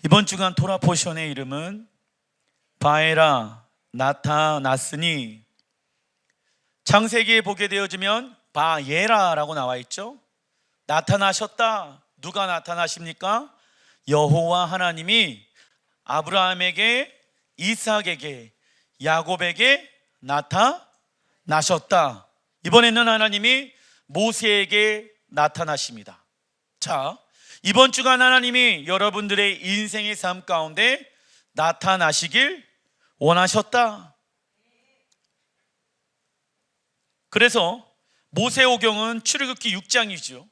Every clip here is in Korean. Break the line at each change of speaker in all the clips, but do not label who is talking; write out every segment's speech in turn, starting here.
이번 주간 토라 포션의 이름은 바에라 나타났으니, 창세기에 보게 되어지면 바예라라고 나와 있죠. 나타나셨다. 누가 나타나십니까? 여호와 하나님이 아브라함에게, 이삭에게, 야곱에게 나타나셨다. 이번에는 하나님이 모세에게 나타나십니다. 자, 이번 주간 하나님이 여러분들의 인생의 삶 가운데 나타나시길 원하셨다. 그래서 모세오경은 출애굽기 6장이죠.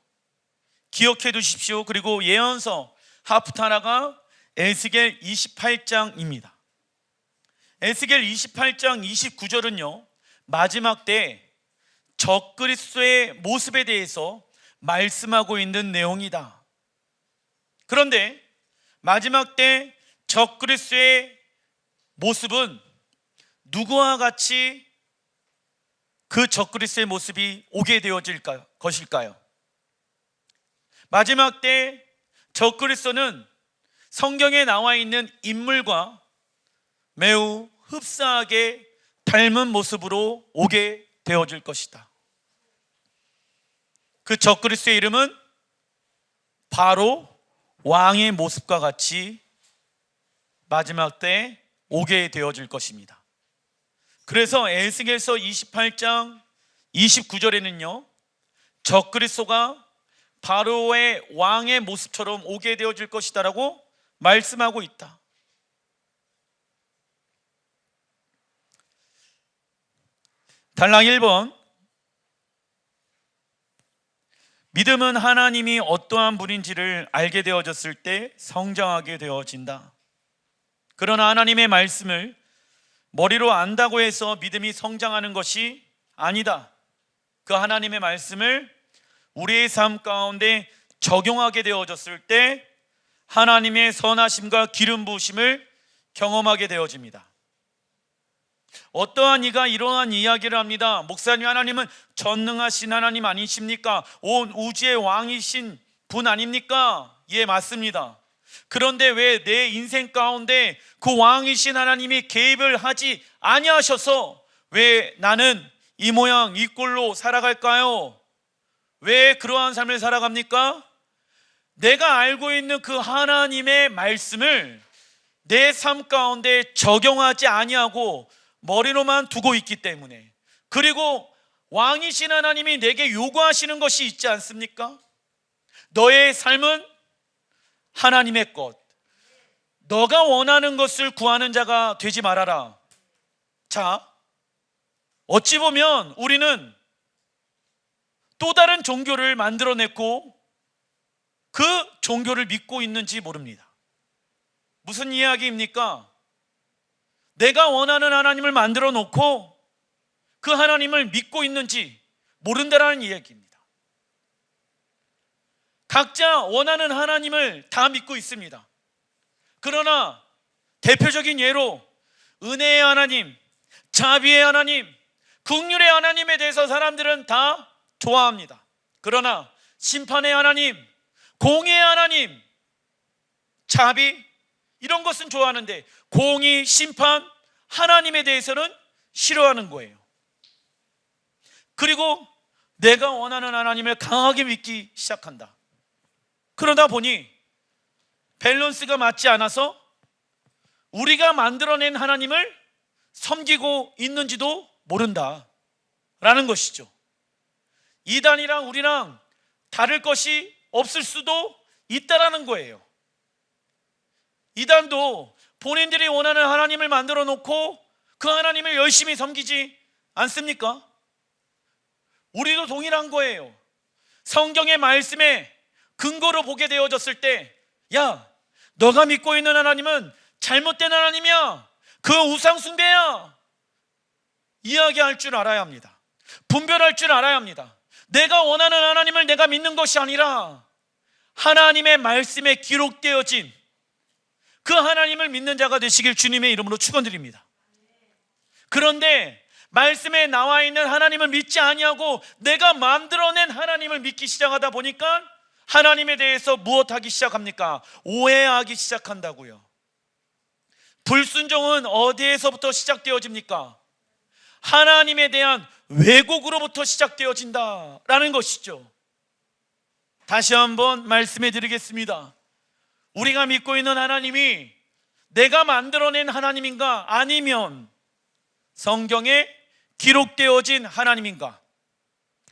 기억해 두십시오. 그리고 예언서 하프타라가 에스겔 28장입니다. 에스겔 28장 29절은요, 마지막 때 적그리스도의 모습에 대해서 말씀하고 있는 내용이다. 그런데 마지막 때 적그리스도의 모습은 누구와 같이 그 적그리스도의 모습이 오게 되어질 것일까요? 마지막 때 적그리스도는 성경에 나와 있는 인물과 매우 흡사하게 닮은 모습으로 오게 되어질 것이다. 그 적그리스도의 이름은 바로 왕의 모습과 같이 마지막 때 오게 되어질 것입니다. 그래서 에스겔서 28장 29절에는요, 적그리스도가 바로의 왕의 모습처럼 오게 되어질 것이다라고 말씀하고 있다. 단락 1번, 믿음은 하나님이 어떠한 분인지를 알게 되어졌을 때 성장하게 되어진다. 그러나 하나님의 말씀을 머리로 안다고 해서 믿음이 성장하는 것이 아니다. 그 하나님의 말씀을 우리의 삶 가운데 적용하게 되어졌을 때 하나님의 선하심과 기름 부으심을 경험하게 되어집니다. 어떠한 이가 이러한 이야기를 합니다. 목사님, 하나님은 전능하신 하나님 아니십니까? 온 우주의 왕이신 분 아닙니까? 예, 맞습니다. 그런데 왜 내 인생 가운데 그 왕이신 하나님이 개입을 하지 아니하셔서 왜 나는 이 모양 이 꼴로 살아갈까요? 왜 그러한 삶을 살아갑니까? 내가 알고 있는 그 하나님의 말씀을 내 삶 가운데 적용하지 아니하고 머리로만 두고 있기 때문에, 그리고 왕이신 하나님이 내게 요구하시는 것이 있지 않습니까? 너의 삶은 하나님의 것, 너가 원하는 것을 구하는 자가 되지 말아라. 자, 어찌 보면 우리는 또 다른 종교를 만들어냈고 그 종교를 믿고 있는지 모릅니다. 무슨 이야기입니까? 내가 원하는 하나님을 만들어 놓고 그 하나님을 믿고 있는지 모른다라는 이야기입니다. 각자 원하는 하나님을 다 믿고 있습니다. 그러나 대표적인 예로 은혜의 하나님, 자비의 하나님, 긍휼의 하나님에 대해서 사람들은 다 좋아합니다. 그러나 심판의 하나님, 공의의 하나님, 자비, 이런 것은 좋아하는데 공의, 심판, 하나님에 대해서는 싫어하는 거예요. 그리고 내가 원하는 하나님을 강하게 믿기 시작한다. 그러다 보니 밸런스가 맞지 않아서 우리가 만들어낸 하나님을 섬기고 있는지도 모른다라는 것이죠. 이단이랑 우리랑 다를 것이 없을 수도 있다라는 거예요. 이단도 본인들이 원하는 하나님을 만들어 놓고 그 하나님을 열심히 섬기지 않습니까? 우리도 동일한 거예요. 성경의 말씀에 근거로 보게 되어졌을 때, 야, 너가 믿고 있는 하나님은 잘못된 하나님이야, 그 우상 숭배야, 이야기할 줄 알아야 합니다. 분별할 줄 알아야 합니다. 내가 원하는 하나님을 내가 믿는 것이 아니라 하나님의 말씀에 기록되어진 그 하나님을 믿는 자가 되시길 주님의 이름으로 축원드립니다. 그런데 말씀에 나와 있는 하나님을 믿지 아니하고 내가 만들어낸 하나님을 믿기 시작하다 보니까 하나님에 대해서 무엇하기 시작합니까? 오해하기 시작한다고요. 불순종은 어디에서부터 시작되어집니까? 하나님에 대한 왜곡으로부터 시작되어진다라는 것이죠. 다시 한번 말씀해 드리겠습니다. 우리가 믿고 있는 하나님이 내가 만들어낸 하나님인가, 아니면 성경에 기록되어진 하나님인가,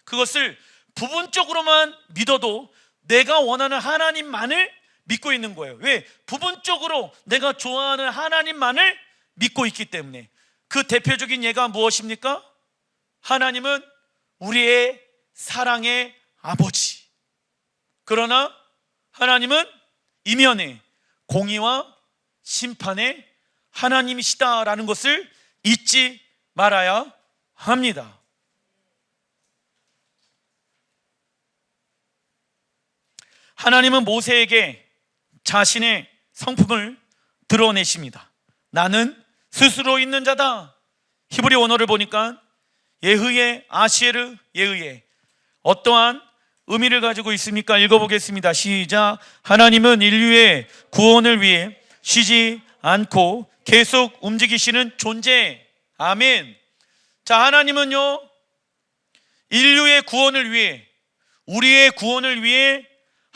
그것을 부분적으로만 믿어도 내가 원하는 하나님만을 믿고 있는 거예요. 왜? 부분적으로 내가 좋아하는 하나님만을 믿고 있기 때문에. 그 대표적인 예가 무엇입니까? 하나님은 우리의 사랑의 아버지. 그러나 하나님은 이면에 공의와 심판의 하나님이시다라는 것을 잊지 말아야 합니다. 하나님은 모세에게 자신의 성품을 드러내십니다. 나는 스스로 있는 자다. 히브리 원어를 보니까 예흐예, 아시에르, 예흐예, 어떠한 의미를 가지고 있습니까? 읽어보겠습니다. 시작. 하나님은 인류의 구원을 위해 쉬지 않고 계속 움직이시는 존재. 아멘. 자, 하나님은요, 인류의 구원을 위해, 우리의 구원을 위해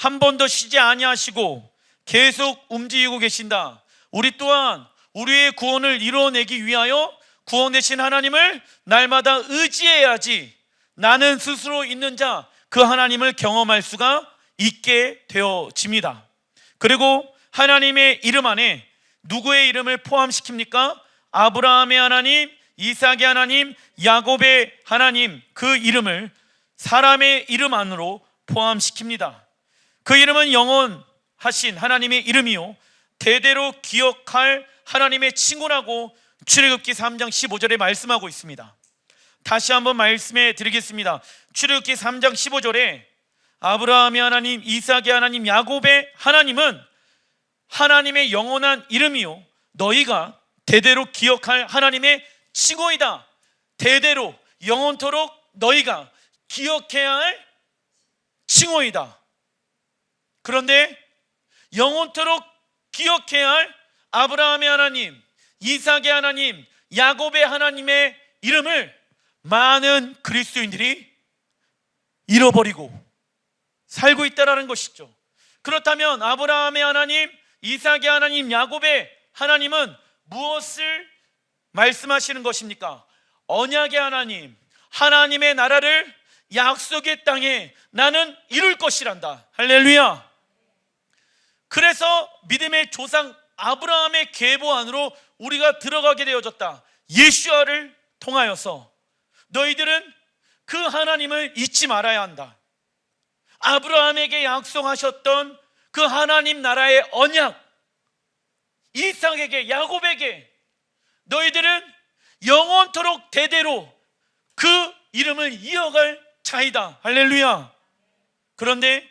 한 번도 쉬지 아니하시고 계속 움직이고 계신다. 우리 또한 우리의 구원을 이루어내기 위하여 구원되신 하나님을 날마다 의지해야지 나는 스스로 있는 자, 그 하나님을 경험할 수가 있게 되어집니다. 그리고 하나님의 이름 안에 누구의 이름을 포함시킵니까? 아브라함의 하나님, 이삭의 하나님, 야곱의 하나님, 그 이름을 사람의 이름 안으로 포함시킵니다. 그 이름은 영원하신 하나님의 이름이요, 대대로 기억할 하나님의 칭호라고 출애굽기 3장 15절에 말씀하고 있습니다. 다시 한번 말씀해 드리겠습니다. 출애굽기 3장 15절에 아브라함의 하나님, 이삭의 하나님, 야곱의 하나님은 하나님의 영원한 이름이요, 너희가 대대로 기억할 하나님의 칭호이다. 대대로 영원토록 너희가 기억해야 할 칭호이다. 그런데 영원토록 기억해야 할 아브라함의 하나님, 이삭의 하나님, 야곱의 하나님의 이름을 많은 그리스도인들이 잃어버리고 살고 있다는 것이죠. 그렇다면 아브라함의 하나님, 이삭의 하나님, 야곱의 하나님은 무엇을 말씀하시는 것입니까? 언약의 하나님, 하나님의 나라를 약속의 땅에 나는 이룰 것이란다. 할렐루야. 그래서 믿음의 조상 아브라함의 계보 안으로 우리가 들어가게 되어졌다. 예수아를 통하여서 너희들은 그 하나님을 잊지 말아야 한다. 아브라함에게 약속하셨던 그 하나님 나라의 언약, 이삭에게, 야곱에게 너희들은 영원토록 대대로 그 이름을 이어갈 자이다. 할렐루야. 그런데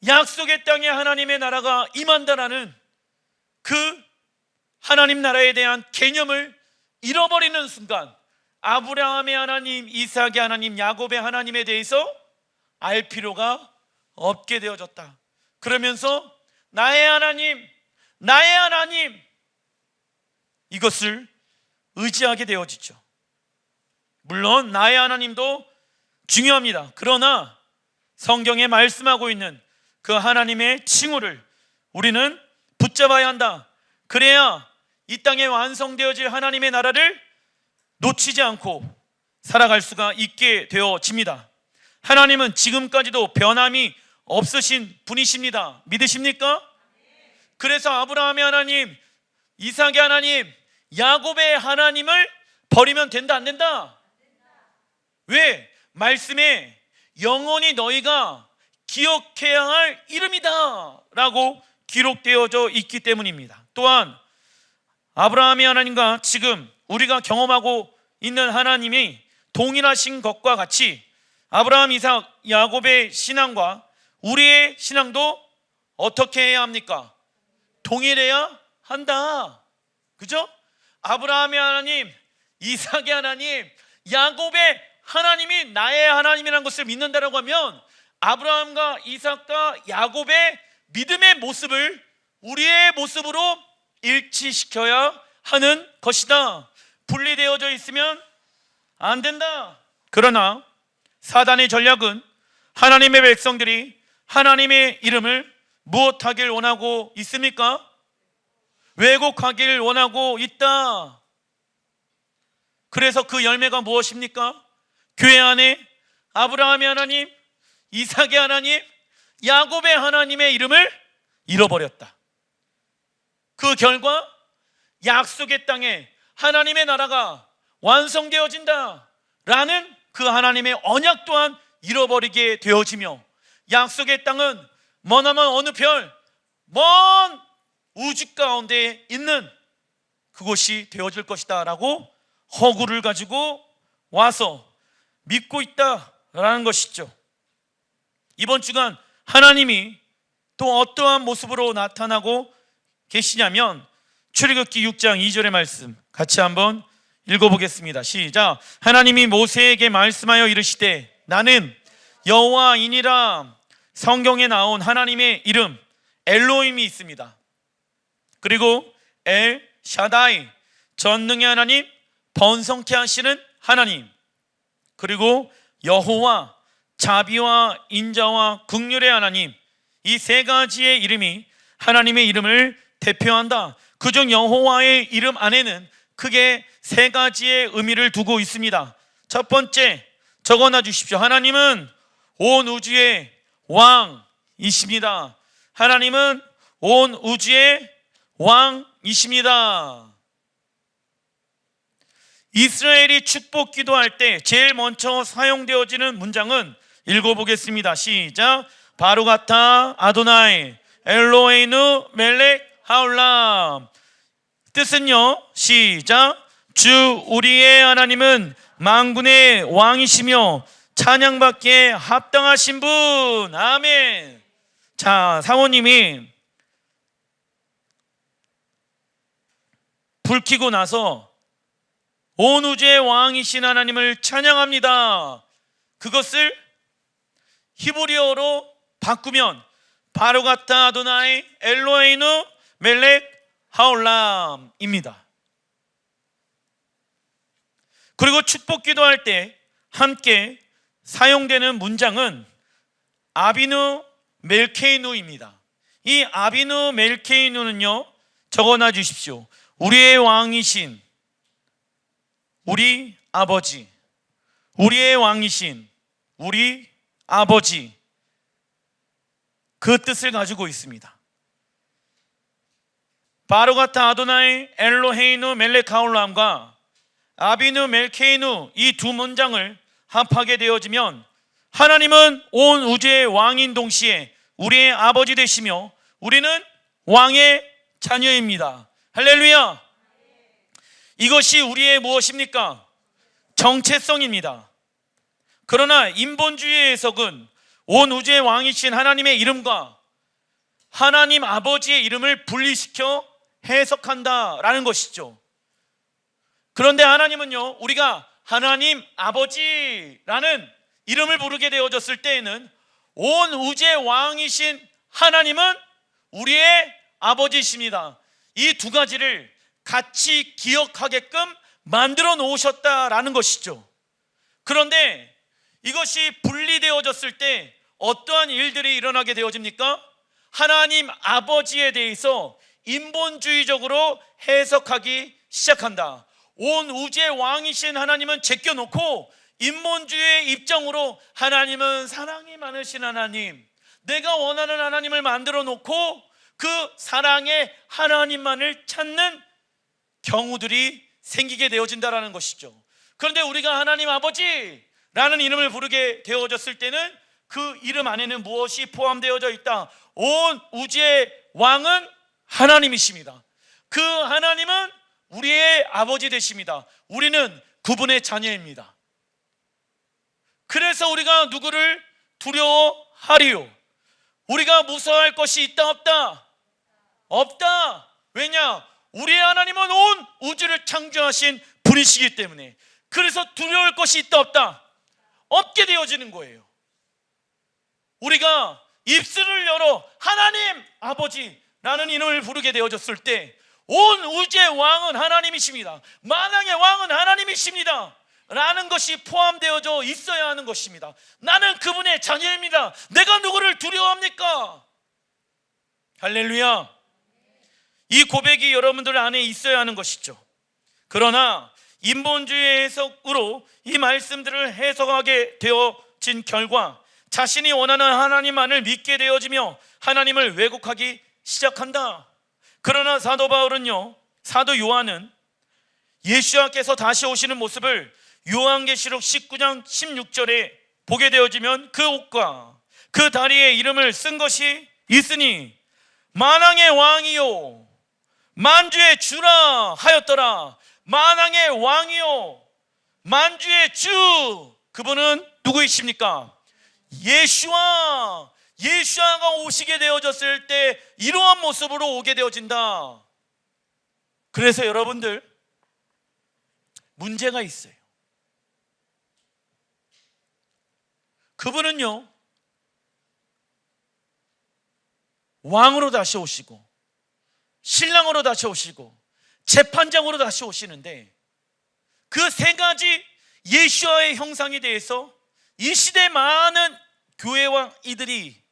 약속의 땅에 하나님의 나라가 임한다라는 그 하나님 나라에 대한 개념을 잃어버리는 순간 아브라함의 하나님, 이삭의 하나님, 야곱의 하나님에 대해서 알 필요가 없게 되어졌다. 그러면서 나의 하나님, 나의 하나님, 이것을 의지하게 되어지죠. 물론 나의 하나님도 중요합니다. 그러나 성경에 말씀하고 있는 그 하나님의 칭호를 우리는 붙잡아야 한다. 그래야 이 땅에 완성되어질 하나님의 나라를 놓치지 않고 살아갈 수가 있게 되어집니다. 하나님은 지금까지도 변함이 없으신 분이십니다. 믿으십니까? 그래서 아브라함의 하나님, 이삭의 하나님, 야곱의 하나님을 버리면 된다, 안 된다? 왜? 말씀에 영원히 너희가 기억해야 할 이름이다 라고 기록되어져 있기 때문입니다. 또한 아브라함의 하나님과 지금 우리가 경험하고 있는 하나님이 동일하신 것과 같이 아브라함, 이삭, 야곱의 신앙과 우리의 신앙도 어떻게 해야 합니까? 동일해야 한다. 그죠? 아브라함의 하나님, 이삭의 하나님, 야곱의 하나님이 나의 하나님이라는 것을 믿는다라고 하면 아브라함과 이삭과 야곱의 믿음의 모습을 우리의 모습으로 일치시켜야 하는 것이다. 분리되어져 있으면 안 된다. 그러나 사단의 전략은 하나님의 백성들이 하나님의 이름을 무엇하길 원하고 있습니까? 왜곡하길 원하고 있다. 그래서 그 열매가 무엇입니까? 교회 안에 아브라함의 하나님, 이삭의 하나님, 야곱의 하나님의 이름을 잃어버렸다. 그 결과 약속의 땅에 하나님의 나라가 완성되어진다 라는 그 하나님의 언약 또한 잃어버리게 되어지며, 약속의 땅은 머나먼 어느 별, 먼 우주 가운데 있는 그곳이 되어질 것이다 라고 허구를 가지고 와서 믿고 있다라는 것이죠. 이번 주간 하나님이 또 어떠한 모습으로 나타나고 계시냐면, 출애굽기 6장 2절의 말씀 같이 한번 읽어보겠습니다. 시작. 하나님이 모세에게 말씀하여 이르시되 나는 여호와이니라. 성경에 나온 하나님의 이름 엘로힘이 있습니다. 그리고 엘 샤다이, 전능의 하나님, 번성케 하시는 하나님, 그리고 여호와, 자비와 인자와 긍휼의 하나님, 이 세 가지의 이름이 하나님의 이름을 대표한다. 그중 여호와의 이름 안에는 크게 세 가지의 의미를 두고 있습니다. 첫 번째, 적어놔 주십시오. 하나님은 온 우주의 왕이십니다. 하나님은 온 우주의 왕이십니다. 이스라엘이 축복 기도할 때 제일 먼저 사용되어지는 문장은 읽어보겠습니다. 시작. 바루가타 아도나이 엘로헤이누 멜렉 하울람. 뜻은요, 시작. 주 우리의 하나님은 만군의 왕이시며 찬양받기에 합당하신 분. 아멘. 자, 사모님이 불 켜고 나서 온 우주의 왕이신 하나님을 찬양합니다. 그것을 히브리어로 바꾸면 바루가타 아도나이 엘로헤이누 멜렉 하울람입니다. 그리고 축복 기도할 때 함께 사용되는 문장은 아비누 멜케이누입니다. 이 아비누 멜케이누는요, 적어놔 주십시오. 우리의 왕이신 우리 아버지, 우리의 왕이신 우리 아버지, 그 뜻을 가지고 있습니다. 바루가타 아도나이 엘로헤이누 멜렉 하울람과 아비누 멜케이누, 이 두 문장을 합하게 되어지면 하나님은 온 우주의 왕인 동시에 우리의 아버지 되시며 우리는 왕의 자녀입니다. 할렐루야. 이것이 우리의 무엇입니까? 정체성입니다. 그러나 인본주의의 해석은 온 우주의 왕이신 하나님의 이름과 하나님 아버지의 이름을 분리시켜 해석한다라는 것이죠. 그런데 하나님은요, 우리가 하나님 아버지라는 이름을 부르게 되어졌을 때에는 온 우주의 왕이신 하나님은 우리의 아버지이십니다. 이 두 가지를 같이 기억하게끔 만들어 놓으셨다라는 것이죠. 그런데 이것이 분리되어졌을 때 어떠한 일들이 일어나게 되어집니까? 하나님 아버지에 대해서 인본주의적으로 해석하기 시작한다. 온 우주의 왕이신 하나님은 제껴놓고 인본주의의 입장으로 하나님은 사랑이 많으신 하나님, 내가 원하는 하나님을 만들어 놓고 그 사랑의 하나님만을 찾는 경우들이 생기게 되어진다는 것이죠. 그런데 우리가 하나님 아버지라는 이름을 부르게 되어졌을 때는 그 이름 안에는 무엇이 포함되어져 있다? 온 우주의 왕은 하나님이십니다. 그 하나님은 우리의 아버지 되십니다. 우리는 그분의 자녀입니다. 그래서 우리가 누구를 두려워하리요? 우리가 무서워할 것이 있다 없다? 없다. 왜냐? 우리의 하나님은 온 우주를 창조하신 분이시기 때문에. 그래서 두려울 것이 있다 없다? 없게 되어지는 거예요. 우리가 입술을 열어 하나님 아버지라는 이름을 부르게 되어졌을 때 온 우주의 왕은 하나님이십니다, 만왕의 왕은 하나님이십니다 라는 것이 포함되어져 있어야 하는 것입니다. 나는 그분의 자녀입니다. 내가 누구를 두려워합니까? 할렐루야. 이 고백이 여러분들 안에 있어야 하는 것이죠. 그러나 인본주의 해석으로 이 말씀들을 해석하게 되어진 결과 자신이 원하는 하나님만을 믿게 되어지며 하나님을 왜곡하기 시작한다. 그러나 사도 바울은요, 사도 요한은 예수님께서 다시 오시는 모습을 요한계시록 19장 16절에 보게 되어지면 그 옷과 그 다리에 이름을 쓴 것이 있으니 만왕의 왕이요 만주의 주라 하였더라. 만왕의 왕이요 만주의 주, 그분은 누구이십니까? 예수아가 오시게 되어졌을 때 이러한 모습으로 오게 되어진다. 그래서 여러분들 문제가 있어요. 그분은요 왕으로 다시 오시고 신랑으로 다시 오시고 재판장으로 다시 오시는데 그 세 가지 예수와의 형상에 대해서 이 시대 많은 교회와 이들이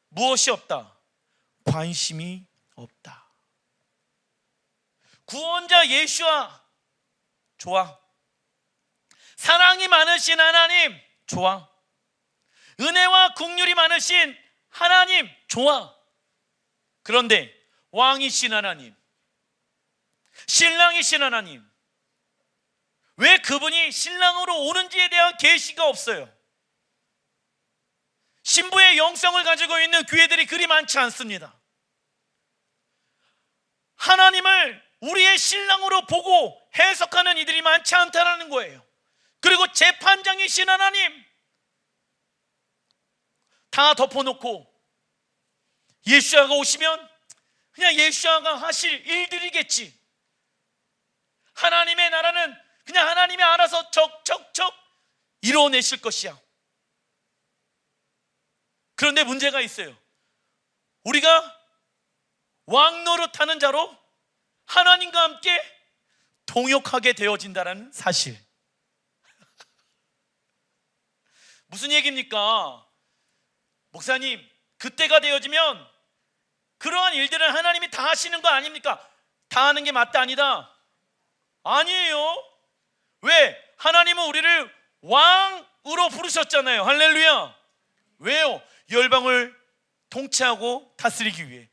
무엇이 없다? 관심이 없다. 구원자 예수와 좋아, 사랑이 많으신 하나님 좋아, 은혜와 긍휼이 많으신 하나님 좋아. 그런데 왕이신 하나님, 신랑이신 하나님, 왜 그분이 신랑으로 오는지에 대한 계시가 없어요. 신부의 영성을 가지고 있는 교회들이 그리 많지 않습니다. 하나님을 우리의 신랑으로 보고 해석하는 이들이 많지 않다는 거예요. 그리고 재판장이신 하나님 다 덮어놓고 예수아가 오시면 그냥 예수아가 하실 일들이겠지, 하나님의 나라는 그냥 하나님이 알아서 척척척 이루어내실 것이야. 그런데 문제가 있어요. 우리가 왕 노릇하는 자로 하나님과 함께 동역하게 되어진다는 사실. 무슨 얘기입니까? 목사님, 그때가 되어지면 그러한 일들은 하나님이 다 하시는 거 아닙니까? 다 하는 게 맞다 아니다? 아니에요. 왜? 하나님은 우리를 왕으로 부르셨잖아요. 할렐루야. 왜요? 열방을 통치하고 다스리기 위해.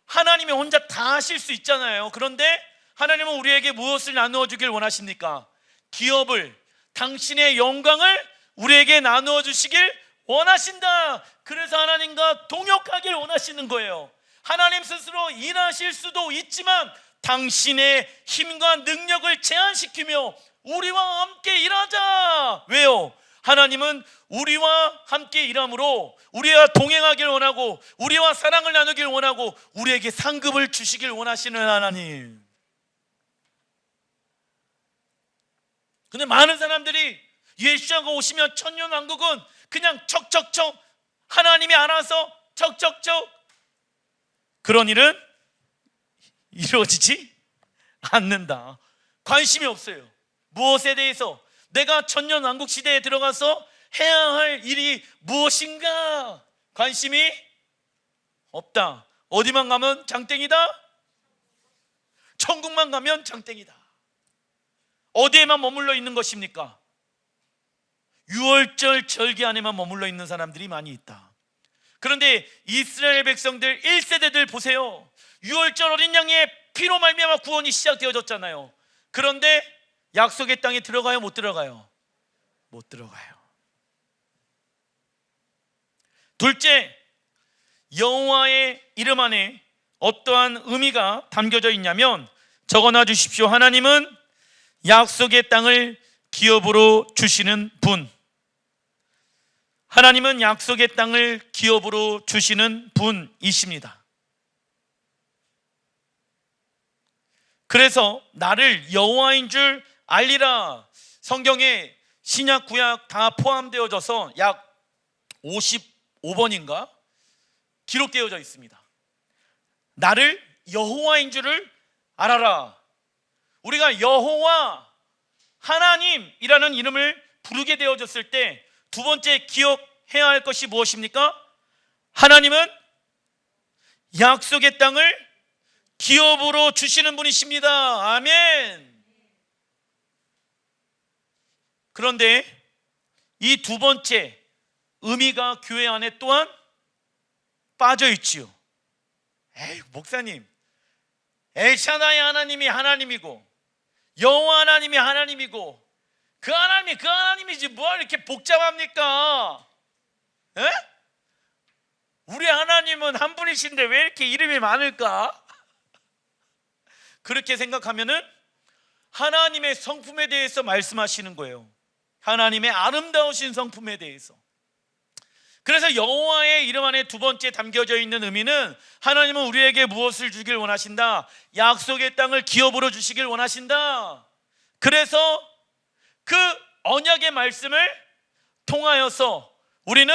하나님이 혼자 다 하실 수 있잖아요. 그런데 하나님은 우리에게 무엇을 나누어 주길 원하십니까? 기업을, 당신의 영광을 우리에게 나누어 주시길 원하신다. 그래서 하나님과 동역하길 원하시는 거예요. 하나님 스스로 일하실 수도 있지만 당신의 힘과 능력을 제한시키며 우리와 함께 일하자. 왜요? 하나님은 우리와 함께 일함으로 우리와 동행하길 원하고 우리와 사랑을 나누길 원하고 우리에게 상급을 주시길 원하시는 하나님. 근데 많은 사람들이 예수가 오시면 천년왕국은 그냥 척척척 하나님이 알아서 척척척, 그런 일은 이루어지지 않는다. 관심이 없어요. 무엇에 대해서? 내가 천년왕국 시대에 들어가서 해야 할 일이 무엇인가? 관심이 없다. 어디만 가면 장땡이다? 천국만 가면 장땡이다. 어디에만 머물러 있는 것입니까? 유월절 절기 안에만 머물러 있는 사람들이 많이 있다. 그런데 이스라엘 백성들 1세대들 보세요. 유월절 어린 양의 피로 말미암아 구원이 시작되어졌잖아요. 그런데 약속의 땅에 들어가요? 못 들어가요? 못 들어가요. 둘째, 여호와의 이름 안에 어떠한 의미가 담겨져 있냐면, 적어놔 주십시오. 하나님은 약속의 땅을 기업으로 주시는 분. 하나님은 약속의 땅을 기업으로 주시는 분이십니다. 그래서 나를 여호와인 줄 알리라. 성경에 신약 구약 다 포함되어져서 약 5번인가 기록되어져 있습니다. 나를 여호와인 줄을 알아라. 우리가 여호와 하나님이라는 이름을 부르게 되어졌을 때 두 번째 기억해야 할 것이 무엇입니까? 하나님은 약속의 땅을 기업으로 주시는 분이십니다. 아멘. 그런데 이 두 번째 의미가 교회 안에 또한 빠져 있지요. 에이, 목사님, 엘샤다이 하나님이 하나님이고 여호와 하나님이 하나님이고 그 하나님이 그 하나님이지 뭘 이렇게 복잡합니까? 에? 우리 하나님은 한 분이신데 왜 이렇게 이름이 많을까? 그렇게 생각하면은 하나님의 성품에 대해서 말씀하시는 거예요. 하나님의 아름다우신 성품에 대해서. 그래서 여호와의 이름 안에 두 번째 담겨져 있는 의미는 하나님은 우리에게 무엇을 주길 원하신다? 약속의 땅을 기업으로 주시길 원하신다. 그래서 그 언약의 말씀을 통하여서 우리는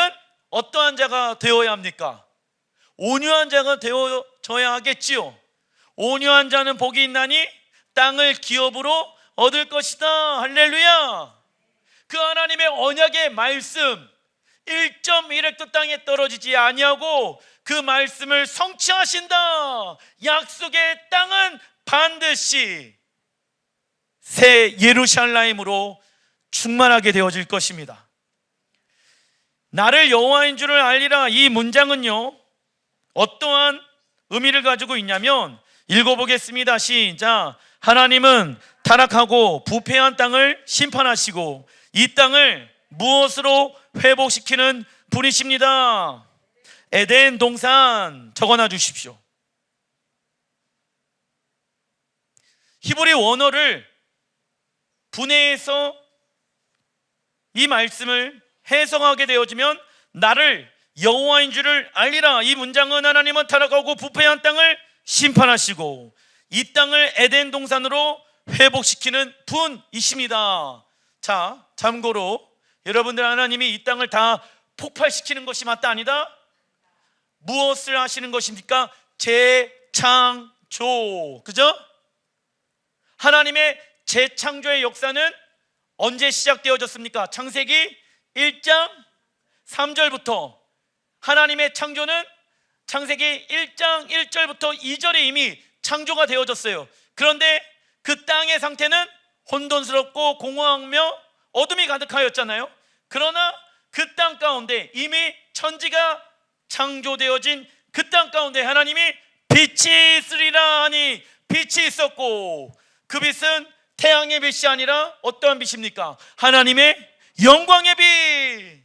어떠한 자가 되어야 합니까? 온유한 자가 되어져야 하겠지요. 온유한 자는 복이 있나니 땅을 기업으로 얻을 것이다. 할렐루야. 그 하나님의 언약의 말씀 1.1헥터 땅에 떨어지지 아니하고 그 말씀을 성취하신다. 약속의 땅은 반드시 새 예루살렘으로 충만하게 되어질 것입니다. 나를 여호와인 줄을 알리라. 이 문장은요 어떠한 의미를 가지고 있냐면 읽어보겠습니다. 시작. 하나님은 타락하고 부패한 땅을 심판하시고 이 땅을 무엇으로 회복시키는 분이십니다. 에덴 동산 적어놔 주십시오. 히브리 원어를 분해해서 이 말씀을 해석하게 되어지면 나를 여호와인 줄을 알리라. 이 문장은 하나님은 타락하고 부패한 땅을 심판하시고 이 땅을 에덴 동산으로 회복시키는 분이십니다. 자, 참고로 여러분들 하나님이 이 땅을 다 폭발시키는 것이 맞다 아니다? 무엇을 하시는 것입니까? 재창조. 그죠? 하나님의 재창조의 역사는 언제 시작되어졌습니까? 창세기 1장 3절부터 하나님의 창조는 창세기 1장 1절부터 2절에 이미 창조가 되어졌어요. 그런데 그 땅의 상태는 혼돈스럽고 공허하며 어둠이 가득하였잖아요. 그러나 그 땅 가운데 이미 천지가 창조되어진 그 땅 가운데 하나님이 빛이 있으리라 하니 빛이 있었고 그 빛은 태양의 빛이 아니라 어떠한 빛입니까? 하나님의 영광의 빛.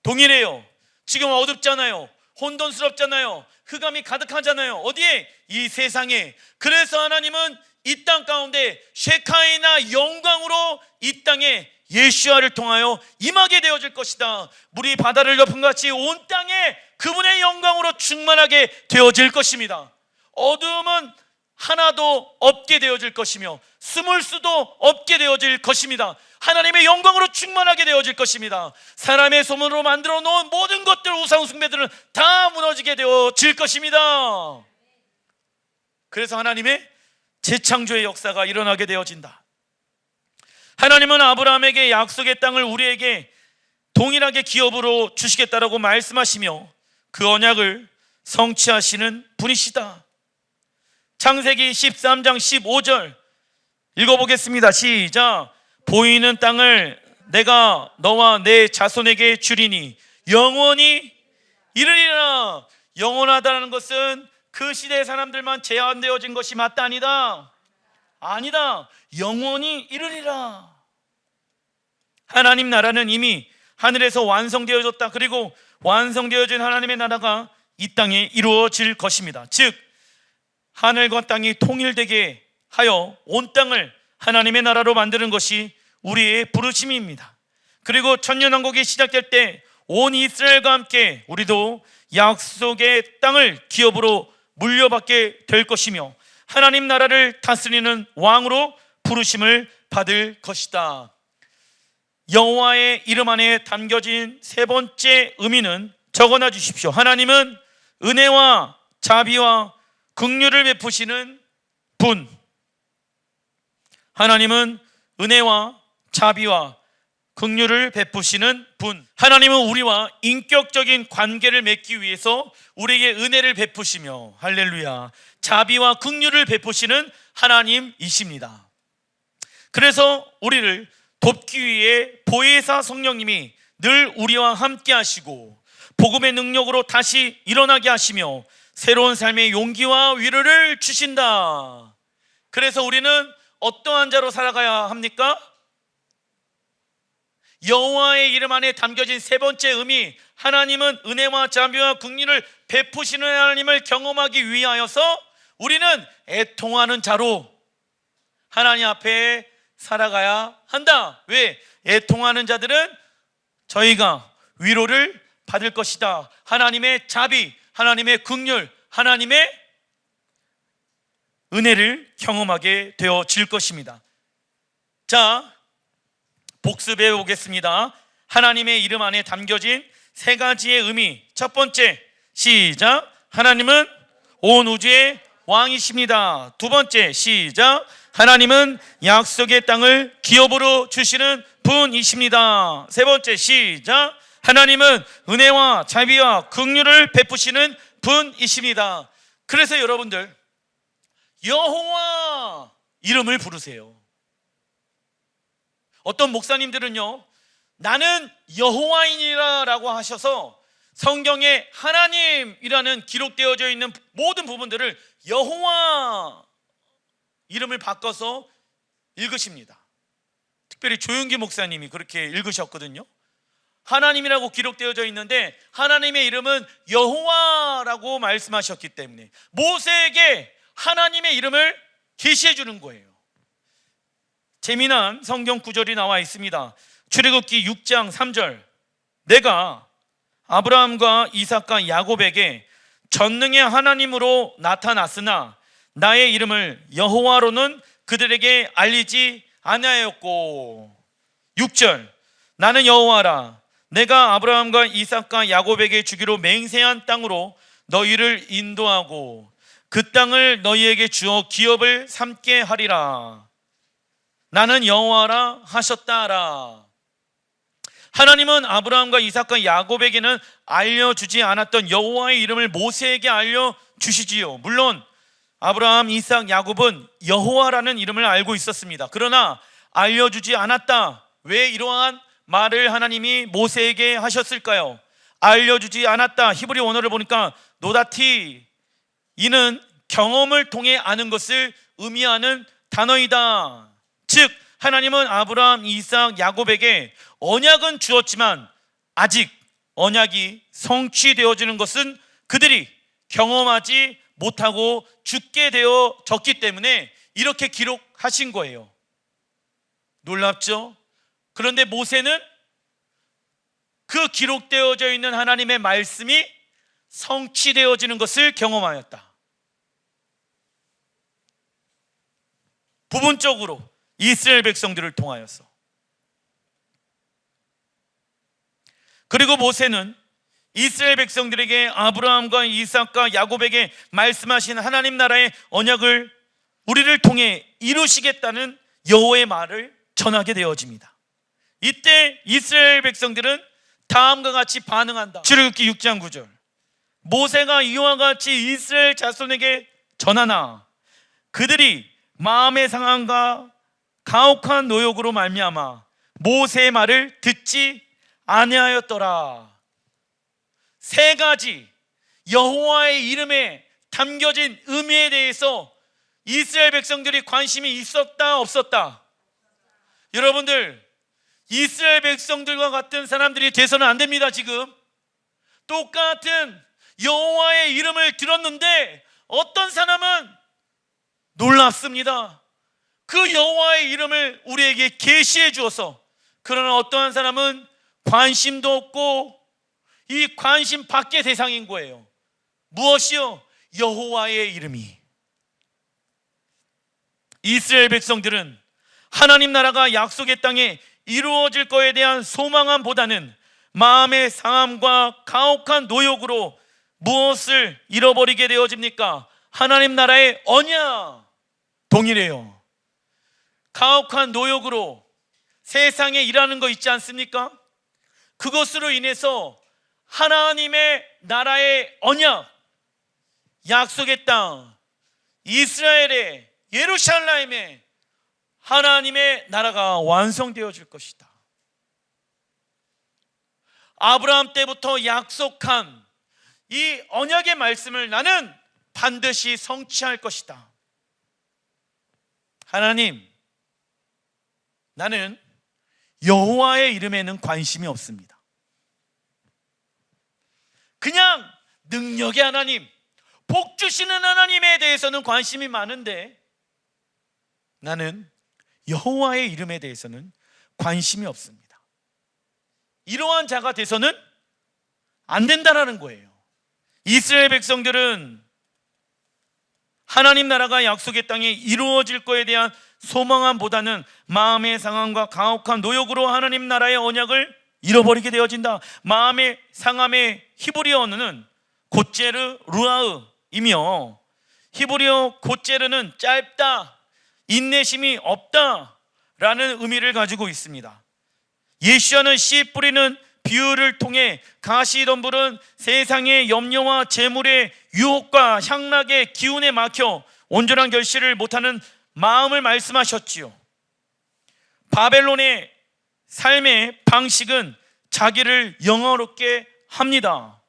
동일해요. 지금 어둡잖아요. 혼돈스럽잖아요. 흑암이 가득하잖아요. 어디에? 이 세상에. 그래서 하나님은 이 땅 가운데 쉐카이나 영광으로 이 땅에 예수아를 통하여 임하게 되어질 것이다. 물이 바다를 덮은 같이 온 땅에 그분의 영광으로 충만하게 되어질 것입니다. 어두움은 하나도 없게 되어질 것이며 숨을 수도 없게 되어질 것입니다. 하나님의 영광으로 충만하게 되어질 것입니다. 사람의 손으로 만들어 놓은 모든 것들, 우상 숭배들은 다 무너지게 되어질 것입니다. 그래서 하나님의 재창조의 역사가 일어나게 되어진다. 하나님은 아브라함에게 약속의 땅을 우리에게 동일하게 기업으로 주시겠다라고 말씀하시며 그 언약을 성취하시는 분이시다. 창세기 13장 15절 읽어보겠습니다. 시작. 보이는 땅을 내가 너와 내 자손에게 주리니 영원히 이르리라. 영원하다는 것은 그 시대의 사람들만 제한되어진 것이 맞다 아니다? 아니다. 영원히 이르리라. 하나님 나라는 이미 하늘에서 완성되어졌다. 그리고 완성되어진 하나님의 나라가 이 땅에 이루어질 것입니다. 즉 하늘과 땅이 통일되게 하여 온 땅을 하나님의 나라로 만드는 것이 우리의 부르심입니다. 그리고 천년왕국이 시작될 때 온 이스라엘과 함께 우리도 약속의 땅을 기업으로 물려받게 될 것이며 하나님 나라를 다스리는 왕으로 부르심을 받을 것이다. 여호와의 이름 안에 담겨진 세 번째 의미는 적어놔 주십시오. 하나님은 은혜와 자비와 긍휼을 베푸시는 분. 하나님은 은혜와 자비와 긍휼을 베푸시는 분. 하나님은 우리와 인격적인 관계를 맺기 위해서 우리에게 은혜를 베푸시며, 할렐루야, 자비와 긍휼을 베푸시는 하나님이십니다. 그래서 우리를 돕기 위해 보혜사 성령님이 늘 우리와 함께 하시고 복음의 능력으로 다시 일어나게 하시며 새로운 삶의 용기와 위로를 주신다. 그래서 우리는 어떠한 자로 살아가야 합니까? 여호와의 이름 안에 담겨진 세 번째 의미, 하나님은 은혜와 자비와 긍휼을 베푸시는 하나님을 경험하기 위하여서 우리는 애통하는 자로 하나님 앞에 살아가야 한다. 왜? 애통하는 자들은 저희가 위로를 받을 것이다. 하나님의 자비, 하나님의 긍휼, 하나님의 은혜를 경험하게 되어질 것입니다. 자, 복습해 보겠습니다. 하나님의 이름 안에 담겨진 세 가지의 의미. 첫 번째, 시작. 하나님은 온 우주의 왕이십니다. 두 번째, 시작. 하나님은 약속의 땅을 기업으로 주시는 분이십니다. 세 번째, 시작. 하나님은 은혜와 자비와 긍휼을 베푸시는 분이십니다. 그래서 여러분들, 여호와 이름을 부르세요. 어떤 목사님들은요, 나는 여호와이니라 라고 하셔서 성경에 하나님이라는 기록되어져 있는 모든 부분들을 여호와 이름을 바꿔서 읽으십니다. 특별히 조윤기 목사님이 그렇게 읽으셨거든요. 하나님이라고 기록되어져 있는데 하나님의 이름은 여호와라고 말씀하셨기 때문에 모세에게 하나님의 이름을 계시해 주는 거예요. 재미난 성경 구절이 나와 있습니다. 출애굽기 6장 3절. 내가 아브라함과 이삭과 야곱에게 전능의 하나님으로 나타났으나 나의 이름을 여호와로는 그들에게 알리지 아니하였고. 6절. 나는 여호와라. 내가 아브라함과 이삭과 야곱에게 주기로 맹세한 땅으로 너희를 인도하고 그 땅을 너희에게 주어 기업을 삼게 하리라. 나는 여호와라 하셨다라. 하나님은 아브라함과 이삭과 야곱에게는 알려주지 않았던 여호와의 이름을 모세에게 알려주시지요. 물론 아브라함, 이삭, 야곱은 여호와라는 이름을 알고 있었습니다. 그러나 알려주지 않았다. 왜 이러한 말을 하나님이 모세에게 하셨을까요? 알려주지 않았다. 히브리 원어를 보니까 노다티, 이는 경험을 통해 아는 것을 의미하는 단어이다. 즉 하나님은 아브라함, 이삭, 야곱에게 언약은 주었지만 아직 언약이 성취되어지는 것은 그들이 경험하지 못하고 죽게 되어졌기 때문에 이렇게 기록하신 거예요. 놀랍죠? 그런데 모세는 그 기록되어져 있는 하나님의 말씀이 성취되어지는 것을 경험하였다. 부분적으로 이스라엘 백성들을 통하여서. 그리고 모세는 이스라엘 백성들에게 아브라함과 이삭과 야곱에게 말씀하신 하나님 나라의 언약을 우리를 통해 이루시겠다는 여호와의 말을 전하게 되어집니다. 이때 이스라엘 백성들은 다음과 같이 반응한다. 출애굽기 6장 9절. 모세가 이와 같이 이스라엘 자손에게 전하나 그들이 마음의 상함과 가혹한 노역으로 말미암아 모세의 말을 듣지 아니하였더라. 세 가지 여호와의 이름에 담겨진 의미에 대해서 이스라엘 백성들이 관심이 있었다 없었다? 여러분들, 이스라엘 백성들과 같은 사람들이 돼서는 안 됩니다. 지금 똑같은 여호와의 이름을 들었는데 어떤 사람은 놀랍습니다. 그 여호와의 이름을 우리에게 계시해 주어서. 그러나 어떠한 사람은 관심도 없고 이 관심 밖의 대상인 거예요. 무엇이요? 여호와의 이름이. 이스라엘 백성들은 하나님 나라가 약속의 땅에 이루어질 것에 대한 소망함보다는 마음의 상함과 가혹한 노욕으로 무엇을 잃어버리게 되어집니까? 하나님 나라의 언약. 동일해요. 가혹한 노욕으로 세상에 일하는 거 있지 않습니까? 그것으로 인해서 하나님의 나라의 언약, 약속의 땅, 이스라엘의 예루살렘에 하나님의 나라가 완성되어질 것이다. 아브라함 때부터 약속한 이 언약의 말씀을 나는 반드시 성취할 것이다. 하나님, 나는 여호와의 이름에는 관심이 없습니다. 그냥 능력의 하나님, 복 주시는 하나님에 대해서는 관심이 많은데 나는 여호와의 이름에 대해서는 관심이 없습니다. 이러한 자가 돼서는 안 된다라는 거예요. 이스라엘 백성들은 하나님 나라가 약속의 땅에 이루어질 것에 대한 소망함보다는 마음의 상함과 가혹한 노역으로 하나님 나라의 언약을 잃어버리게 되어진다. 마음의 상함의 히브리어는 곧제르 루아으이며, 히브리어 곧제르는 짧다, 인내심이 없다 라는 의미를 가지고 있습니다. 예시하는 씨 뿌리는 비유를 통해 가시덤불은 세상의 염려와 재물의 유혹과 향락의 기운에 막혀 온전한 결실을 못하는 마음을 말씀하셨지요. 바벨론의 삶의 방식은 자기를 영화롭게 합니다.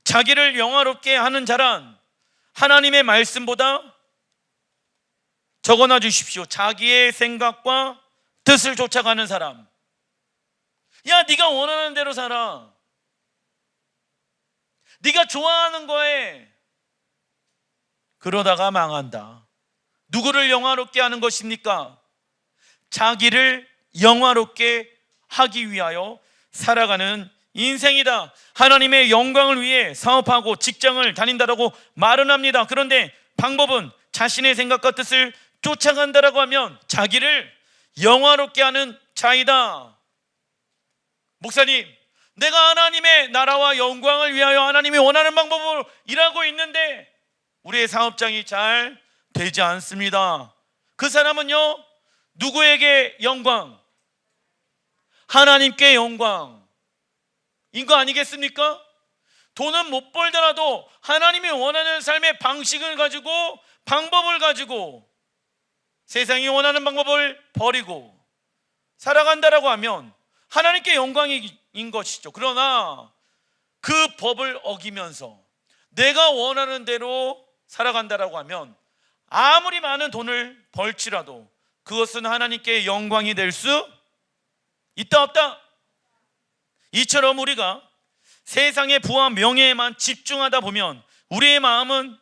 자기를 영화롭게 하는 자란 하나님의 말씀보다 적어놔 주십시오. 자기의 생각과 뜻을 쫓아가는 사람. 야, 네가 원하는 대로 살아. 네가 좋아하는 거에. 그러다가 망한다. 누구를 영화롭게 하는 것입니까? 자기를 영화롭게 하기 위하여 살아가는 인생이다. 하나님의 영광을 위해 사업하고 직장을 다닌다라고 말은 합니다. 그런데 방법은 자신의 생각과 뜻을 쫓아간다라고 하면 자기를 영화롭게 하는 자이다. 목사님, 내가 하나님의 나라와 영광을 위하여 하나님이 원하는 방법으로 일하고 있는데 우리의 사업장이 잘 되지 않습니다. 그 사람은요, 누구에게 영광? 하나님께 영광인 거 아니겠습니까? 돈은 못 벌더라도 하나님이 원하는 삶의 방식을 가지고, 방법을 가지고 세상이 원하는 방법을 버리고 살아간다라고 하면 하나님께 영광인 것이죠. 그러나 그 법을 어기면서 내가 원하는 대로 살아간다라고 하면 아무리 많은 돈을 벌지라도 그것은 하나님께 영광이 될 수 있다 없다? 이처럼 우리가 세상의 부와 명예에만 집중하다 보면 우리의 마음은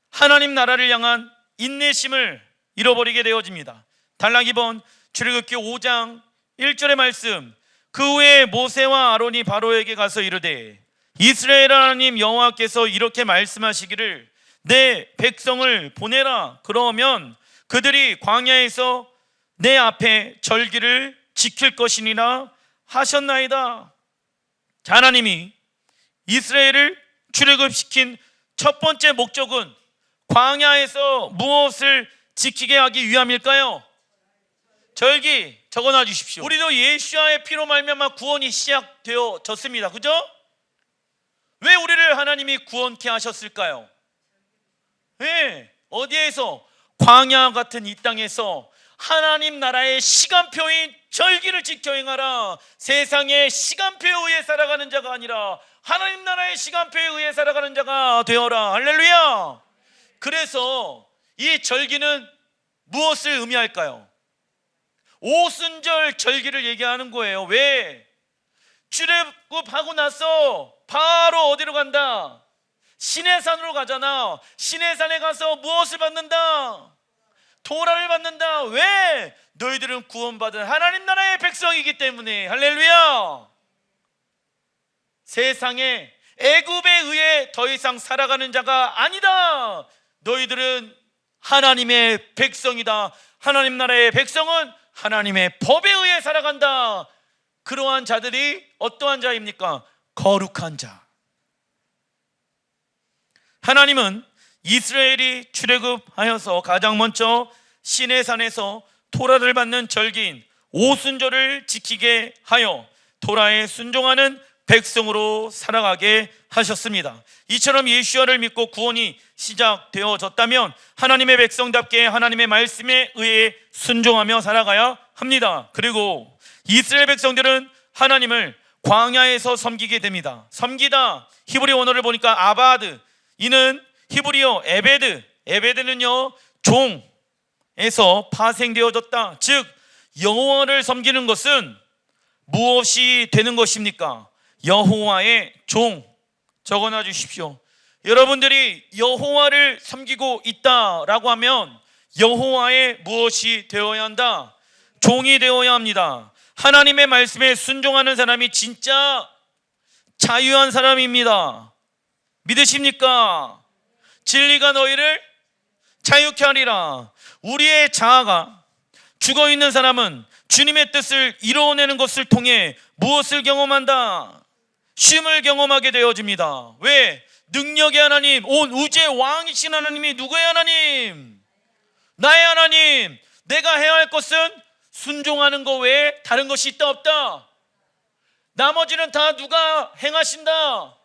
하나님 나라를 향한 인내심을 잃어버리게 되어집니다. 단락 2번 출애굽기 5장 1절의 말씀. 그 후에 모세와 아론이 바로에게 가서 이르되 이스라엘 하나님 여호와께서 이렇게 말씀하시기를 내 백성을 보내라. 그러면 그들이 광야에서 내 앞에 절기를 지킬 것이니라 하셨나이다. 자, 하나님이 이스라엘을 출애굽시킨 첫 번째 목적은 광야에서 무엇을 지키게 하기 위함일까요? 절기. 적어놔 주십시오. 우리도 예수와의 피로 말미암아 구원이 시작되어졌습니다. 그죠? 왜 우리를 하나님이 구원케 하셨을까요? 네, 어디에서? 광야 같은 이 땅에서 하나님 나라의 시간표인 절기를 지켜 행하라. 세상의 시간표에 의해 살아가는 자가 아니라 하나님 나라의 시간표에 의해 살아가는 자가 되어라. 할렐루야. 그래서 이 절기는 무엇을 의미할까요? 오순절 절기를 얘기하는 거예요. 왜? 출애굽하고 나서 바로 어디로 간다? 시내산으로 가잖아. 시내산에 가서 무엇을 받는다? 도라를 받는다. 왜? 너희들은 구원받은 하나님 나라의 백성이기 때문에. 할렐루야. 세상에 애굽에 의해 더 이상 살아가는 자가 아니다. 너희들은 하나님의 백성이다. 하나님 나라의 백성은 하나님의 법에 의해 살아간다. 그러한 자들이 어떠한 자입니까? 거룩한 자. 하나님은 이스라엘이 출애굽하여서 가장 먼저 시내산에서 토라를 받는 절기인 오순절을 지키게 하여 토라에 순종하는 백성으로 살아가게 하셨습니다. 이처럼 예수와를 믿고 구원이 시작되어졌다면 하나님의 백성답게 하나님의 말씀에 의해 순종하며 살아가야 합니다. 그리고 이스라엘 백성들은 하나님을 광야에서 섬기게 됩니다. 섬기다, 히브리 원어를 보니까 아바드, 이는 히브리어 에베드, 에베드는요 종에서 파생되어졌다. 즉 여호와를 섬기는 것은 무엇이 되는 것입니까? 여호와의 종. 적어놔 주십시오. 여러분들이 여호와를 섬기고 있다라고 하면 여호와의 무엇이 되어야 한다? 종이 되어야 합니다. 하나님의 말씀에 순종하는 사람이 진짜 자유한 사람입니다. 믿으십니까? 진리가 너희를 자유케 하리라. 우리의 자아가 죽어있는 사람은 주님의 뜻을 이루어내는 것을 통해 무엇을 경험한다? 쉼을 경험하게 되어집니다. 왜? 능력의 하나님, 온 우주의 왕이신 하나님이 누구의 하나님? 나의 하나님. 내가 해야 할 것은 순종하는 것 외에 다른 것이 있다 없다? 나머지는 다 누가 행하신다?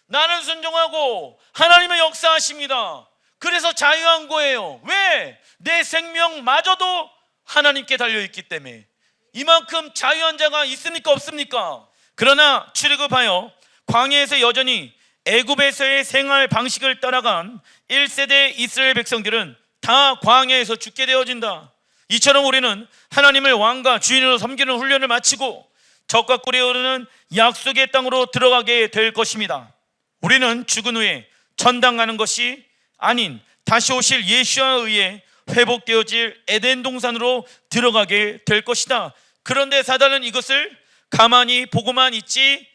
나는 순종하고 하나님은 역사하십니다. 그래서 자유한 거예요. 왜? 내 생명마저도 하나님께 달려있기 때문에. 이만큼 자유한 자가 있습니까 없습니까? 그러나 출애굽하여 광야에서 여전히 애굽에서의 생활 방식을 따라간 1세대 이스라엘 백성들은 다 광야에서 죽게 되어진다. 이처럼 우리는 하나님을 왕과 주인으로 섬기는 훈련을 마치고 적과 꿀이 흐르는 약속의 땅으로 들어가게 될 것입니다. 우리는 죽은 후에 천당 가는 것이 아닌 다시 오실 예수와 의해 회복되어질 에덴 동산으로 들어가게 될 것이다. 그런데 사단은 이것을 가만히 보고만 있지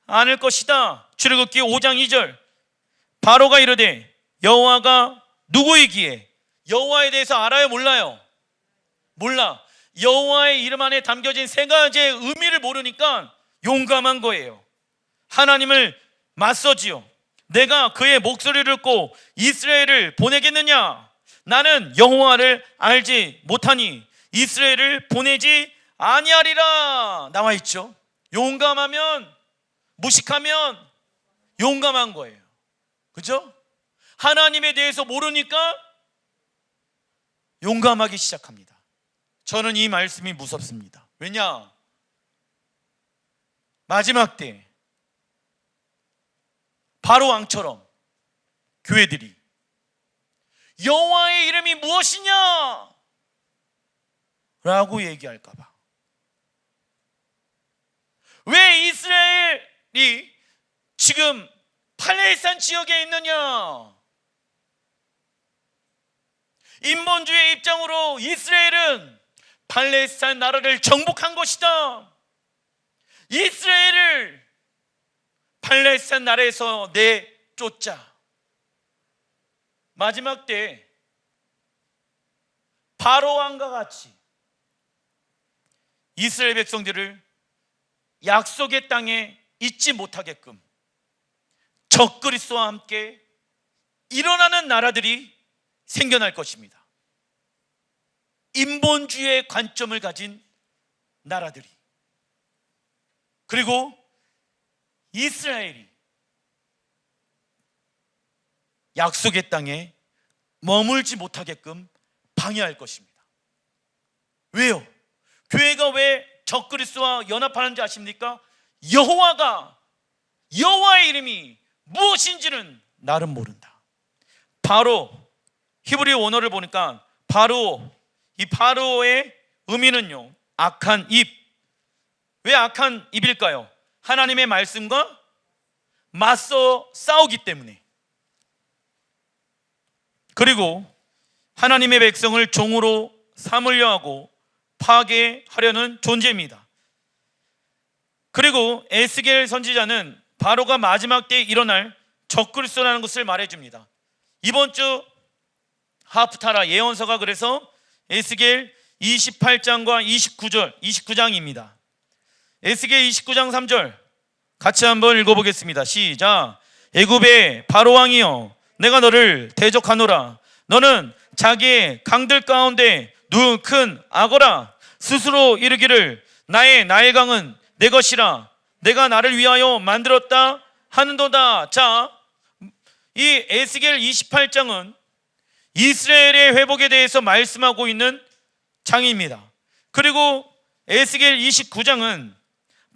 않을 것이다. 출애굽기 5장 2절, 바로가 이르되 여호와가 누구이기에? 여호와에 대해서 알아요 몰라요? 몰라. 여호와의 이름 안에 담겨진 세 가지의 의미를 모르니까 용감한 거예요. 하나님을 맞서지요. 내가 그의 목소리를 듣고 이스라엘을 보내겠느냐? 나는 여호와를 알지 못하니 이스라엘을 보내지 아니하리라 나와 있죠. 용감하면, 무식하면 용감한 거예요. 그죠? 하나님에 대해서 모르니까 용감하기 시작합니다. 저는 이 말씀이 무섭습니다. 왜냐? 마지막 때 바로 왕처럼 교회들이 여호와의 이름이 무엇이냐? 라고 얘기할까 봐. 왜 이스라엘이 지금 팔레스타인 지역에 있느냐? 인본주의 입장으로 이스라엘은 팔레스타인 나라를 정복한 것이다. 이스라엘을 팔레스타인 나라에서 내쫓자. 마지막 때 바로 왕과 같이 이스라엘 백성들을 약속의 땅에 있지 못하게끔 적그리스도와 함께 일어나는 나라들이 생겨날 것입니다. 인본주의의 관점을 가진 나라들이. 그리고 이스라엘이 약속의 땅에 머물지 못하게끔 방해할 것입니다. 왜요? 교회가 왜 적그리스도와 연합하는지 아십니까? 여호와의 이름이 무엇인지는 나는 모른다. 바로 히브리 원어를 보니까 이 바로의 의미는요, 악한 입. 왜 악한 입일까요? 하나님의 말씀과 맞서 싸우기 때문에. 그리고 하나님의 백성을 종으로 삼으려 하고 파괴하려는 존재입니다. 그리고 에스겔 선지자는 바로가 마지막 때에 일어날 적그리스도라는 것을 말해줍니다. 이번 주 하프타라 예언서가 그래서 에스겔 28장과 29장입니다. 에스겔 29장 3절 같이 한번 읽어보겠습니다. 시작. 애굽의 바로 왕이여, 내가 너를 대적하노라. 너는 자기의 강들 가운데 누운 큰 악어라. 스스로 이르기를 나의 나일강은 내 것이라, 내가 나를 위하여 만들었다 하는도다. 자, 이 에스겔 28장은 이스라엘의 회복에 대해서 말씀하고 있는 장입니다. 그리고 에스겔 29장은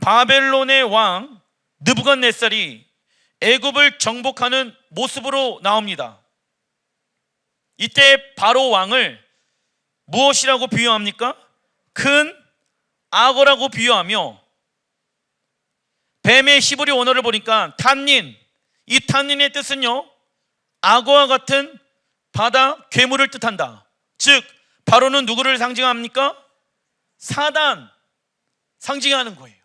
바벨론의 왕 느부갓네살이 애굽을 정복하는 모습으로 나옵니다. 이때 바로 왕을 무엇이라고 비유합니까? 큰 악어라고 비유하며, 뱀의 히브리 원어를 보니까 탄닌, 이 탄닌의 뜻은요, 악어와 같은 바다 괴물을 뜻한다. 즉 바로는 누구를 상징합니까? 사단 상징하는 거예요.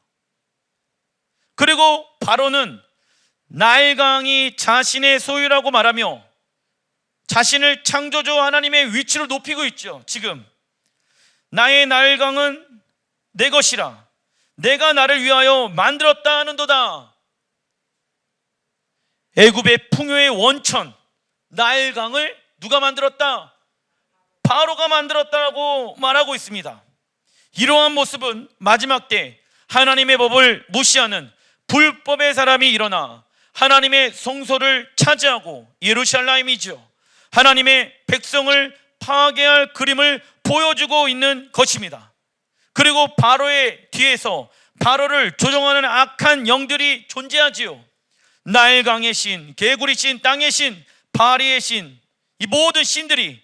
그리고 바로는 나일강이 자신의 소유라고 말하며 자신을 창조주 하나님의 위치를 높이고 있죠. 지금 나의 나일강은 내 것이라, 내가 나를 위하여 만들었다 하는도다. 애굽의 풍요의 원천 나일강을 누가 만들었다? 바로가 만들었다고 말하고 있습니다. 이러한 모습은 마지막 때 하나님의 법을 무시하는 불법의 사람이 일어나 하나님의 성소를 차지하고 예루살렘이죠, 하나님의 백성을 파괴할 그림을 보여주고 있는 것입니다. 그리고 바로의 뒤에서 바로를 조종하는 악한 영들이 존재하지요. 나일강의 신, 개구리 신, 땅의 신, 바리의 신, 이 모든 신들이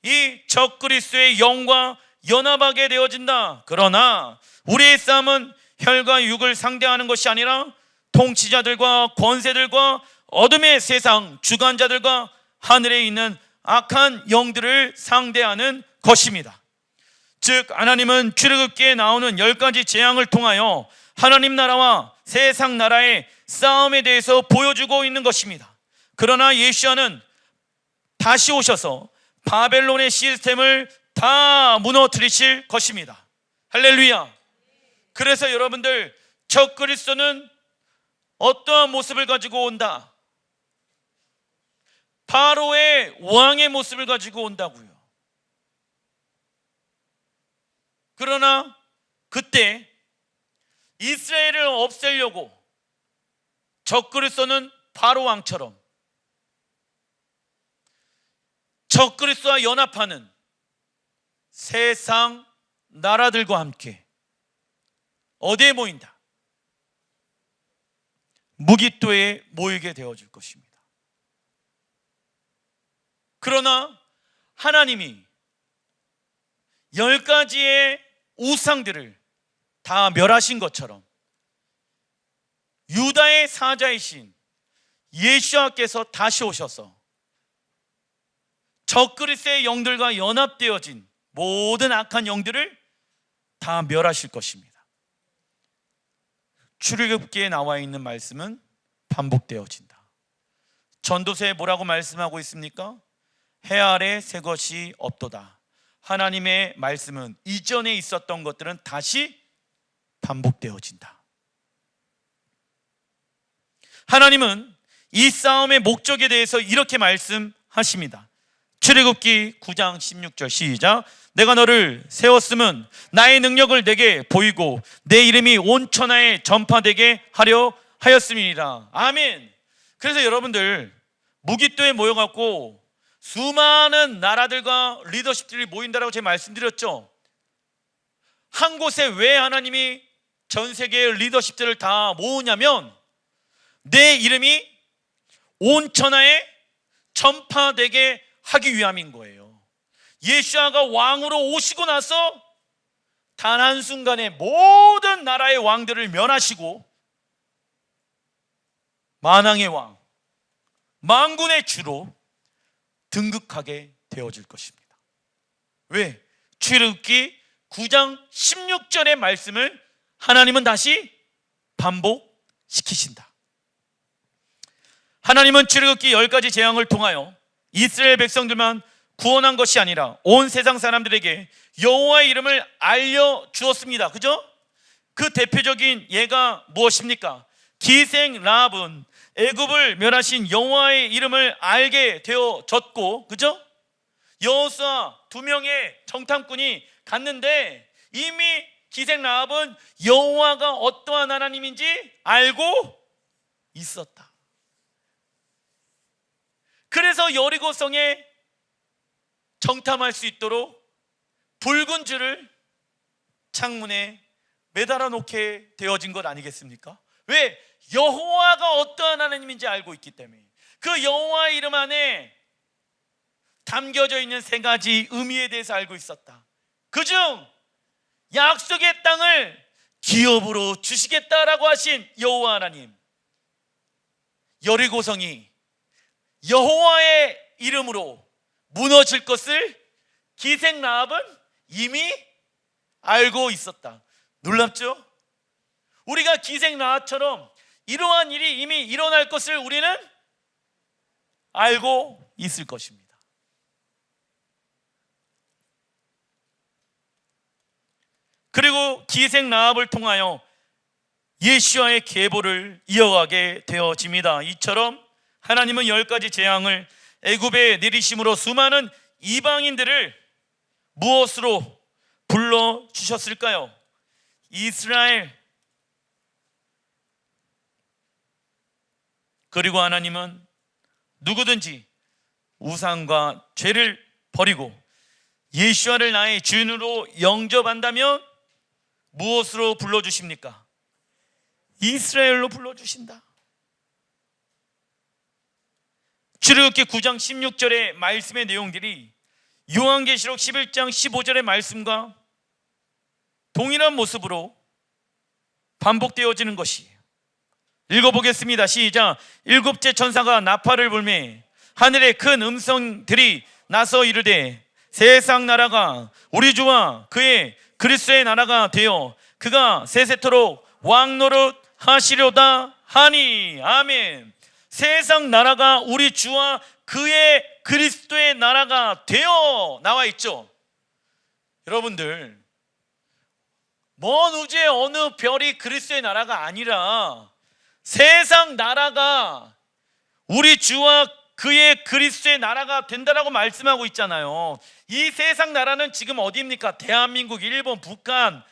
이 적그리스도의 영과 연합하게 되어진다. 그러나 우리의 싸움은 혈과 육을 상대하는 것이 아니라 통치자들과 권세들과 어둠의 세상 주관자들과 하늘에 있는 악한 영들을 상대하는 것입니다. 즉 하나님은 출애굽기에 나오는 10가지 재앙을 통하여 하나님 나라와 세상 나라의 싸움에 대해서 보여주고 있는 것입니다. 그러나 예수와는 다시 오셔서 바벨론의 시스템을 다 무너뜨리실 것입니다. 할렐루야. 그래서 여러분들, 적그리스도는 어떠한 모습을 가지고 온다? 바로의 왕의 모습을 가지고 온다고요. 그러나 그때 이스라엘을 없애려고 적그리스도는 바로 왕처럼 적그리스도와 연합하는 세상 나라들과 함께 어디에 모인다? 무기토에 모이게 되어질 것입니다. 그러나 하나님이 10가지의 우상들을 다 멸하신 것처럼 유다의 사자이신 예수와께서 다시 오셔서 적그리스도의 영들과 연합되어진 모든 악한 영들을 다 멸하실 것입니다. 출애굽기에 나와 있는 말씀은 반복되어진다. 전도서에 뭐라고 말씀하고 있습니까? 해 아래 새 것이 없도다. 하나님의 말씀은 이전에 있었던 것들은 다시 반복되어진다. 하나님은 이 싸움의 목적에 대해서 이렇게 말씀하십니다. 출애굽기 9장 16절 시작. 내가 너를 세웠으면 나의 능력을 내게 보이고 내 이름이 온 천하에 전파되게 하려 하였음이니라. 아멘. 그래서 여러분들, 무기토에 모여갖고 수많은 나라들과 리더십들이 모인다라고 제가 말씀드렸죠. 한 곳에 왜 하나님이 전 세계의 리더십들을 다 모으냐면 내 이름이 온 천하에 전파되게 하기 위함인 거예요. 예수아가 왕으로 오시고 나서 단 한순간에 모든 나라의 왕들을 멸하시고 만왕의 왕, 만군의 주로 등극하게 되어질 것입니다. 왜? 출애굽기 9장 16절의 말씀을 하나님은 다시 반복시키신다. 하나님은 출애굽기 10가지 재앙을 통하여 이스라엘 백성들만 구원한 것이 아니라 온 세상 사람들에게 여호와의 이름을 알려주었습니다. 그죠? 그 대표적인 예가 무엇입니까? 기생 라합은 애굽을 멸하신 여호와의 이름을 알게 되어졌고, 그죠? 여호수아 2명의 정탐꾼이 갔는데 이미 기생 라합은 여호와가 어떠한 하나님인지 알고 있었다. 그래서 여리고성에 정탐할 수 있도록 붉은 줄을 창문에 매달아 놓게 되어진 것 아니겠습니까? 왜? 여호와가 어떠한 하나님인지 알고 있기 때문에. 그 여호와의 이름 안에 담겨져 있는 3가지 의미에 대해서 알고 있었다. 그중 약속의 땅을 기업으로 주시겠다라고 하신 여호와 하나님, 여리고성이 여호와의 이름으로 무너질 것을 기생 라합은 이미 알고 있었다. 놀랍죠? 우리가 기생 라합처럼 이러한 일이 이미 일어날 것을 우리는 알고 있을 것입니다. 그리고 기생 라합을 통하여 예수와의 계보를 이어가게 되어집니다. 이처럼 하나님은 10가지 재앙을 애굽에 내리심으로 수많은 이방인들을 무엇으로 불러주셨을까요? 이스라엘. 그리고 하나님은 누구든지 우상과 죄를 버리고 예수와를 나의 주인으로 영접한다면 무엇으로 불러주십니까? 이스라엘로 불러주신다. 출애굽기 9장 16절의 말씀의 내용들이 요한계시록 11장 15절의 말씀과 동일한 모습으로 반복되어지는 것이에요. 읽어보겠습니다. 시작. 7째 천사가 나팔을 불매 하늘에 큰 음성들이 나서 이르되 세상 나라가 우리 주와 그의 그리스도의 나라가 되어 그가 세세토록 왕노릇 하시려다 하니. 아멘. 세상 나라가 우리 주와 그의 그리스도의 나라가 되어 나와 있죠. 여러분들, 먼 우주의 어느 별이 그리스도의 나라가 아니라 세상 나라가 우리 주와 그의 그리스도의 나라가 된다라고 말씀하고 있잖아요. 이 세상 나라는 지금 어디입니까? 대한민국, 일본, 북한,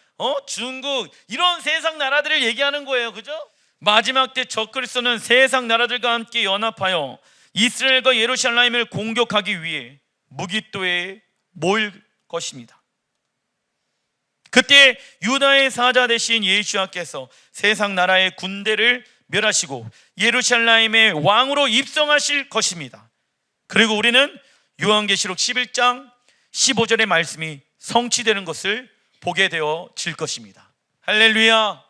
중국, 이런 세상 나라들을 얘기하는 거예요. 그죠? 마지막 때 적그리스도는 세상 나라들과 함께 연합하여 이스라엘과 예루살렘을 공격하기 위해 무기토에 모일 것입니다. 그때 유다의 사자 되신 예수와께서 세상 나라의 군대를 멸하시고 예루살렘의 왕으로 입성하실 것입니다. 그리고 우리는 요한계시록 11장 15절의 말씀이 성취되는 것을 보게 되어질 것입니다. 할렐루야.